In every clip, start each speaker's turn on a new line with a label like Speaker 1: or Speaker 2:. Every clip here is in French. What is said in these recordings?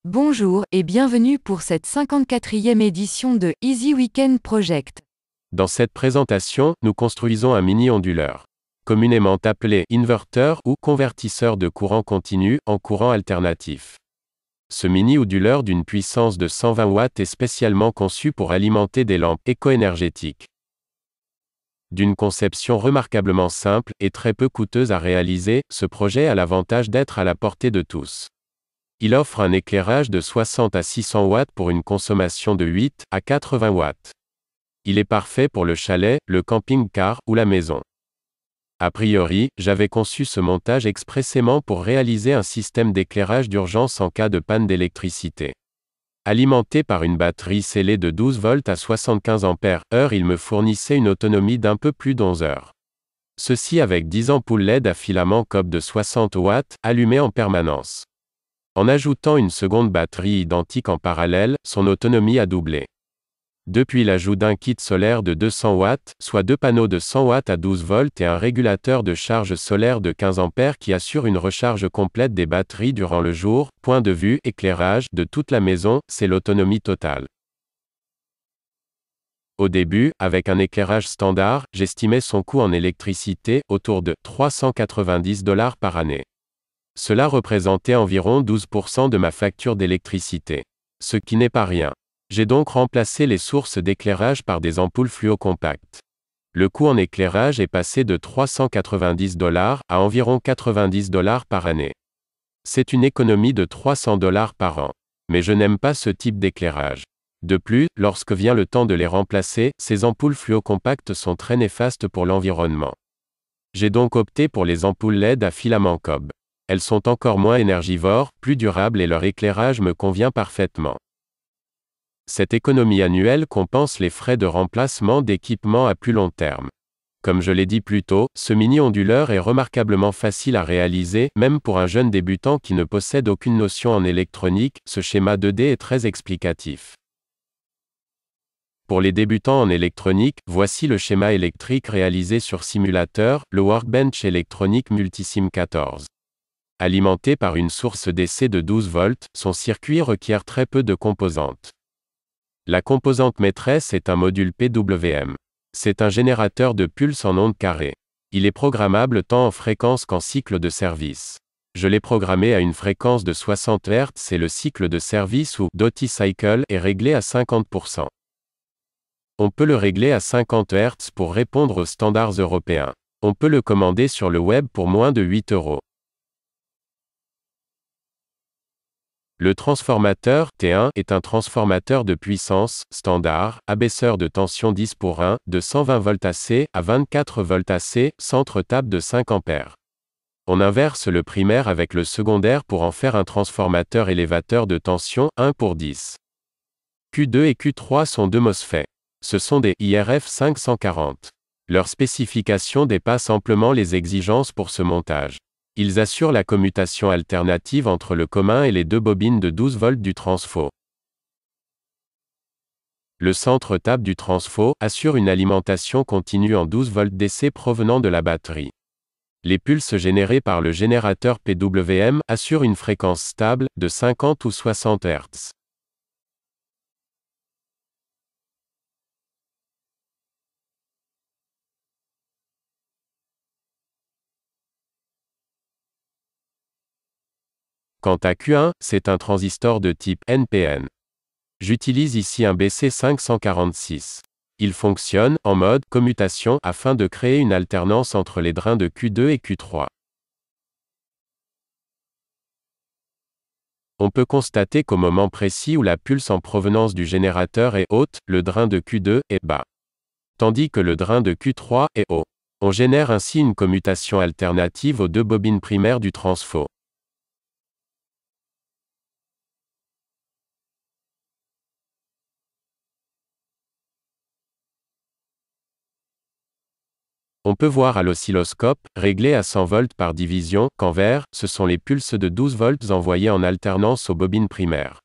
Speaker 1: Bonjour et bienvenue pour cette 54e édition de Easy Weekend Project.
Speaker 2: Dans cette présentation, nous construisons un mini-onduleur, communément appelé inverteur ou convertisseur de courant continu en courant alternatif. Ce mini-onduleur d'une puissance de 120 watts est spécialement conçu pour alimenter des lampes éco-énergétiques. D'une conception remarquablement simple et très peu coûteuse à réaliser, ce projet a l'avantage d'être à la portée de tous. Il offre un éclairage de 60 à 600 watts pour une consommation de 8 à 80 watts. Il est parfait pour le chalet, le camping-car ou la maison. A priori, j'avais conçu ce montage expressément pour réaliser un système d'éclairage d'urgence en cas de panne d'électricité. Alimenté par une batterie scellée de 12 volts à 75 ampères heure, il me fournissait une autonomie d'un peu plus d'11 heures. Ceci avec 10 ampoules LED à filament cob de 60 watts, allumées en permanence. En ajoutant une seconde batterie identique en parallèle, son autonomie a doublé. Depuis l'ajout d'un kit solaire de 200 watts, soit deux panneaux de 100 watts à 12 volts et un régulateur de charge solaire de 15 ampères qui assure une recharge complète des batteries durant le jour, point de vue éclairage de toute la maison, c'est l'autonomie totale. Au début, avec un éclairage standard, j'estimais son coût en électricité autour de $390 par année. Cela représentait environ 12% de ma facture d'électricité. Ce qui n'est pas rien. J'ai donc remplacé les sources d'éclairage par des ampoules fluo compactes. Le coût en éclairage est passé de $390 à environ $90 par année. C'est une économie de $300 par an. Mais je n'aime pas ce type d'éclairage. De plus, lorsque vient le temps de les remplacer, ces ampoules fluo compactes sont très néfastes pour l'environnement. J'ai donc opté pour les ampoules LED à filament cob. Elles sont encore moins énergivores, plus durables et leur éclairage me convient parfaitement. Cette économie annuelle compense les frais de remplacement d'équipements à plus long terme. Comme je l'ai dit plus tôt, ce mini-onduleur est remarquablement facile à réaliser, même pour un jeune débutant qui ne possède aucune notion en électronique, ce schéma 2D est très explicatif. Pour les débutants en électronique, voici le schéma électrique réalisé sur simulateur, le Workbench électronique Multisim 14. Alimenté par une source DC de 12 volts, son circuit requiert très peu de composantes. La composante maîtresse est un module PWM. C'est un générateur de pulses en ondes carrées. Il est programmable tant en fréquence qu'en cycle de service. Je l'ai programmé à une fréquence de 60 Hz et le cycle de service ou Duty Cycle est réglé à 50%. On peut le régler à 50 Hz pour répondre aux standards européens. On peut le commander sur le web pour moins de 8 €. Le transformateur T1 est un transformateur de puissance, standard, abaisseur de tension 10 pour 1, de 120 volts AC à 24 volts AC, centre table de 5 ampères. On inverse le primaire avec le secondaire pour en faire un transformateur élévateur de tension 1 pour 10. Q2 et Q3 sont deux MOSFET. Ce sont des IRF 540. Leurs spécifications dépassent amplement les exigences pour ce montage. Ils assurent la commutation alternative entre le commun et les deux bobines de 12 volts du transfo. Le centre table du transfo assure une alimentation continue en 12 volts DC provenant de la batterie. Les pulses générés par le générateur PWM assurent une fréquence stable, de 50 ou 60 Hz. Quant à Q1, c'est un transistor de type NPN. J'utilise ici un BC546. Il fonctionne, en mode commutation, afin de créer une alternance entre les drains de Q2 et Q3. On peut constater qu'au moment précis où la pulse en provenance du générateur est haute, le drain de Q2 est bas. Tandis que le drain de Q3 est haut. On génère ainsi une commutation alternative aux deux bobines primaires du transfo. On peut voir à l'oscilloscope, réglé à 100 volts par division, qu'en vert, ce sont les pulses de 12 volts envoyées en alternance aux bobines primaires.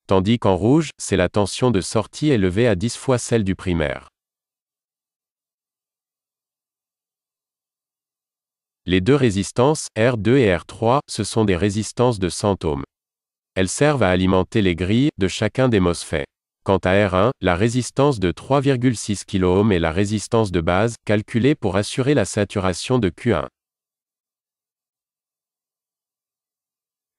Speaker 2: Tandis qu'en rouge, c'est la tension de sortie élevée à 10 fois celle du primaire. Les deux résistances, R2 et R3, ce sont des résistances de 100 ohms. Elles servent à alimenter les grilles de chacun des MOSFET. Quant à R1, la résistance de 3,6 kΩ est la résistance de base, calculée pour assurer la saturation de Q1.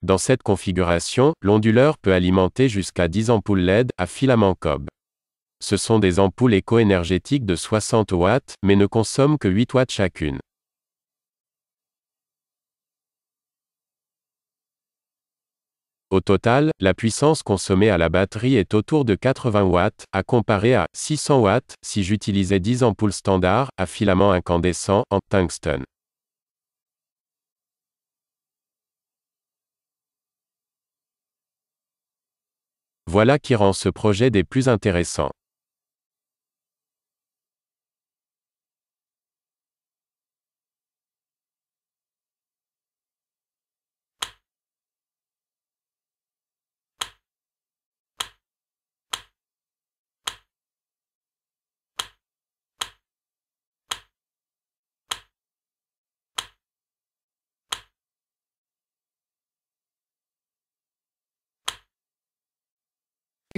Speaker 2: Dans cette configuration, l'onduleur peut alimenter jusqu'à 10 ampoules LED à filament cob. Ce sont des ampoules éco-énergétiques de 60 watts, mais ne consomment que 8 watts chacune. Au total, la puissance consommée à la batterie est autour de 80 watts, à comparer à 600 watts si j'utilisais 10 ampoules standards à filament incandescent en tungstène. Voilà qui rend ce projet des plus intéressants.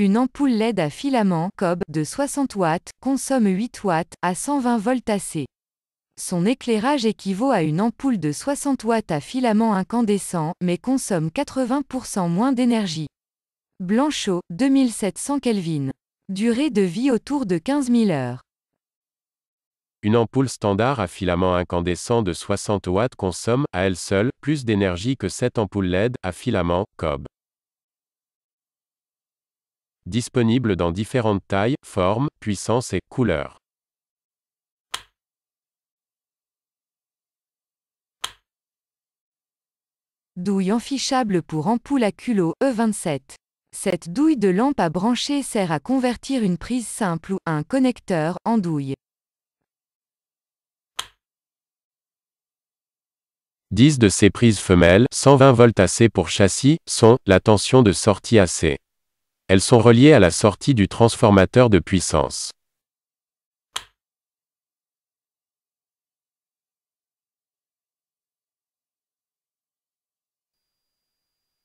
Speaker 1: Une ampoule LED à filament cob de 60 watts consomme 8 watts à 120 volts AC. Son éclairage équivaut à une ampoule de 60 watts à filament incandescent, mais consomme 80% moins d'énergie. Blanchot, 2700 Kelvin. Durée de vie autour de 15 000 heures.
Speaker 2: Une ampoule standard à filament incandescent de 60 watts consomme, à elle seule, plus d'énergie que cette ampoule LED à filament cob. Disponible dans différentes tailles, formes, puissances et couleurs.
Speaker 1: Douille enfichable pour ampoule à culot E27. Cette douille de lampe à brancher sert à convertir une prise simple ou un connecteur en douille.
Speaker 2: 10 de ces prises femelles, 120 volts AC pour châssis, sont la tension de sortie AC. Elles sont reliées à la sortie du transformateur de puissance.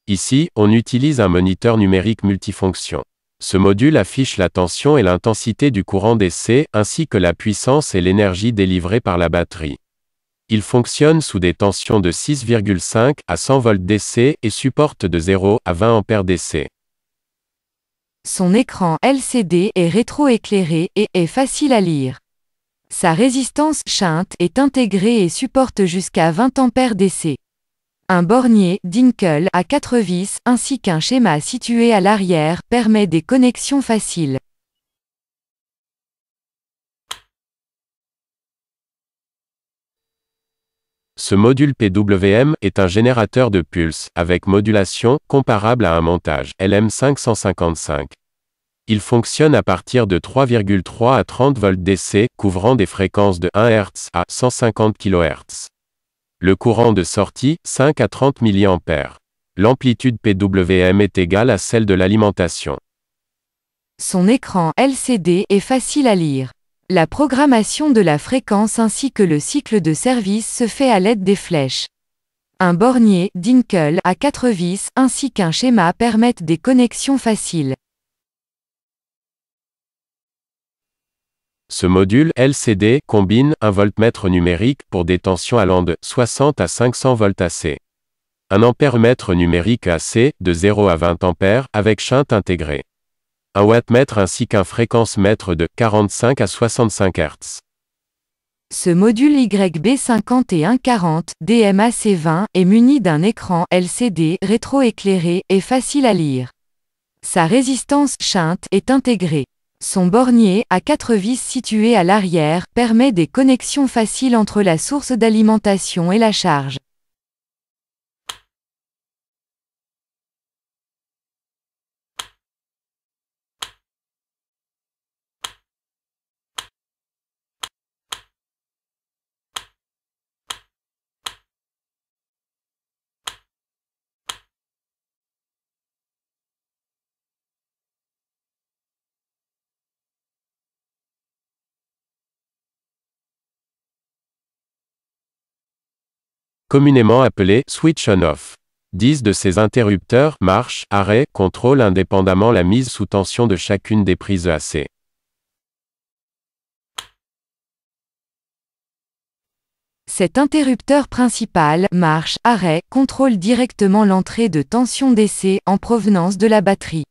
Speaker 2: Ici, on utilise un moniteur numérique multifonction. Ce module affiche la tension et l'intensité du courant DC, ainsi que la puissance et l'énergie délivrée par la batterie. Il fonctionne sous des tensions de 6,5 à 100 volts DC et supporte de 0 à 20 ampères DC.
Speaker 1: Son écran LCD est rétroéclairé et est facile à lire. Sa résistance shunt est intégrée et supporte jusqu'à 20 ampères DC. Un bornier Dinkel à 4 vis ainsi qu'un schéma situé à l'arrière permet des connexions faciles.
Speaker 2: Ce module PWM est un générateur de pulses, avec modulation, comparable à un montage LM555. Il fonctionne à partir de 3,3 à 30 volts DC, couvrant des fréquences de 1 Hz à 150 kHz. Le courant de sortie, 5 à 30 mA. L'amplitude PWM est égale à celle de l'alimentation.
Speaker 1: Son écran LCD est facile à lire. La programmation de la fréquence ainsi que le cycle de service se fait à l'aide des flèches. Un bornier Dinkel à 4 vis ainsi qu'un schéma permettent des connexions faciles.
Speaker 2: Ce module LCD combine un voltmètre numérique pour des tensions allant de 60 à 500 volts AC. Un ampèremètre numérique AC de 0 à 20 ampères avec shunt intégré. Un wattmètre ainsi qu'un fréquence-mètre de 45 à 65 Hz.
Speaker 1: Ce module YB5140 DMAC20 est muni d'un écran LCD rétroéclairé et facile à lire. Sa résistance shunt est intégrée. Son bornier à 4 vis situé à l'arrière permet des connexions faciles entre la source d'alimentation et la charge.
Speaker 2: Communément appelé switch on-off. 10 de ces interrupteurs, marche, arrêt, contrôlent indépendamment la mise sous tension de chacune des prises AC.
Speaker 1: Cet interrupteur principal, marche, arrêt, contrôle directement l'entrée de tension DC en provenance de la batterie.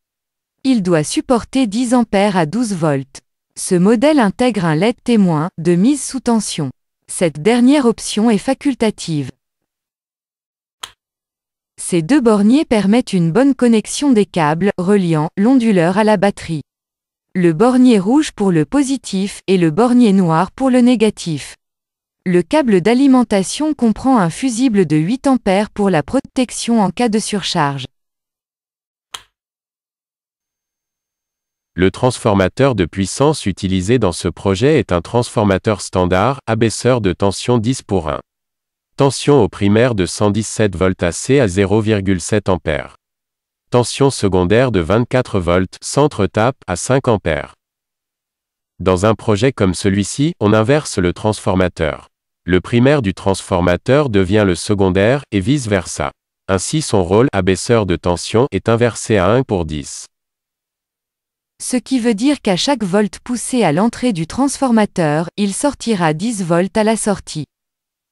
Speaker 1: Il doit supporter 10 A à 12 volts. Ce modèle intègre un LED témoin, de mise sous tension. Cette dernière option est facultative. Ces deux borniers permettent une bonne connexion des câbles, reliant, l'onduleur à la batterie. Le bornier rouge pour le positif, et le bornier noir pour le négatif. Le câble d'alimentation comprend un fusible de 8 A pour la protection en cas de surcharge.
Speaker 2: Le transformateur de puissance utilisé dans ce projet est un transformateur standard, abaisseur de tension 10:1. Tension au primaire de 117 volts AC à 0,7 A. Tension secondaire de 24 volts, centre tape, à 5 A. Dans un projet comme celui-ci, on inverse le transformateur. Le primaire du transformateur devient le secondaire, et vice-versa. Ainsi son rôle, abaisseur de tension, est inversé à 1:10.
Speaker 1: Ce qui veut dire qu'à chaque volt poussé à l'entrée du transformateur, il sortira 10 volts à la sortie.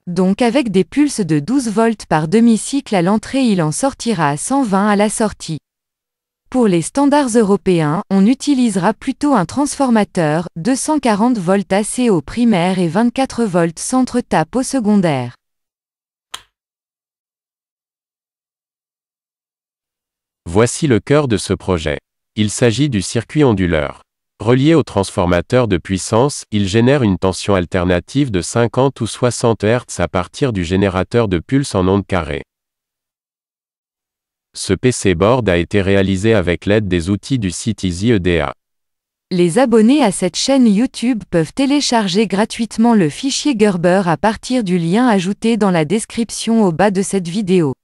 Speaker 1: Donc avec des pulses de 12 volts par demi-cycle à l'entrée, il en sortira 120 à la sortie. Pour les standards européens, on utilisera plutôt un transformateur, 240 volts AC au primaire et 24 volts centre tape au secondaire.
Speaker 2: Voici le cœur de ce projet. Il s'agit du circuit onduleur. Relié au transformateur de puissance, il génère une tension alternative de 50 ou 60 Hz à partir du générateur de pulses en ondes carrées. Ce PC board a été réalisé avec l'aide des outils du site EasyEDA.
Speaker 1: Les abonnés à cette chaîne YouTube peuvent télécharger gratuitement le fichier Gerber à partir du lien ajouté dans la description au bas de cette vidéo.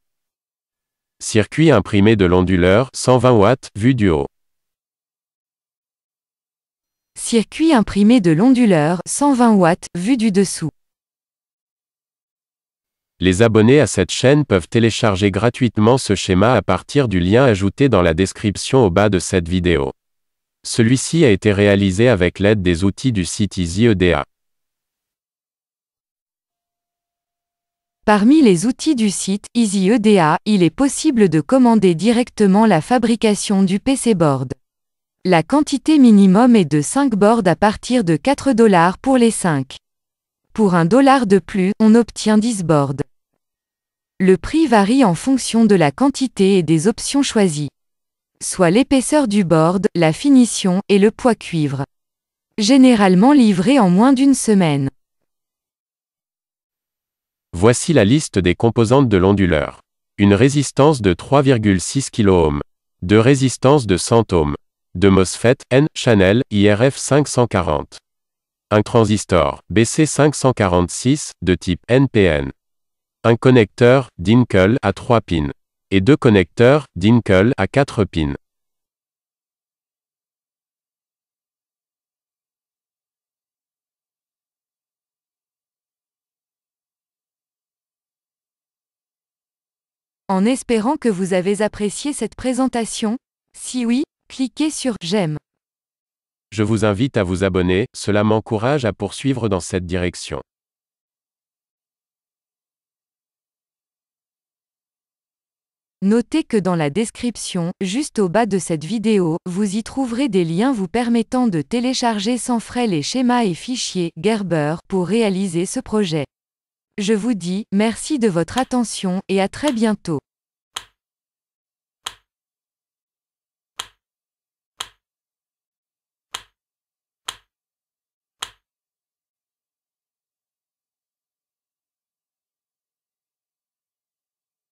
Speaker 2: Circuit imprimé de l'onduleur, 120 watts, vu du haut.
Speaker 1: Circuit imprimé de l'onduleur, 120 watts, vu du dessous.
Speaker 2: Les abonnés à cette chaîne peuvent télécharger gratuitement ce schéma à partir du lien ajouté dans la description au bas de cette vidéo. Celui-ci a été réalisé avec l'aide des outils du site EasyEDA.
Speaker 1: Parmi les outils du site EasyEDA, il est possible de commander directement la fabrication du PC board. La quantité minimum est de 5 boards à partir de 4 $ pour les 5. Pour $1 de plus, on obtient 10 boards. Le prix varie en fonction de la quantité et des options choisies. Soit l'épaisseur du board, la finition, et le poids cuivre. Généralement livré en moins d'une semaine.
Speaker 2: Voici la liste des composantes de l'onduleur. Une résistance de 3,6 kΩ. Deux résistances de 100 ohms. Deux MOSFET, N-channel, IRF 540. Un transistor, BC546, de type NPN. Un connecteur, Dinkel, à 3 pins. Et deux connecteurs, Dinkel, à 4 pins.
Speaker 1: En espérant que vous avez apprécié cette présentation. Si oui, cliquez sur « J'aime ».
Speaker 2: Je vous invite à vous abonner, cela m'encourage à poursuivre dans cette direction.
Speaker 1: Notez que dans la description, juste au bas de cette vidéo, vous y trouverez des liens vous permettant de télécharger sans frais les schémas et fichiers Gerber pour réaliser ce projet. Je vous dis merci de votre attention et à très bientôt.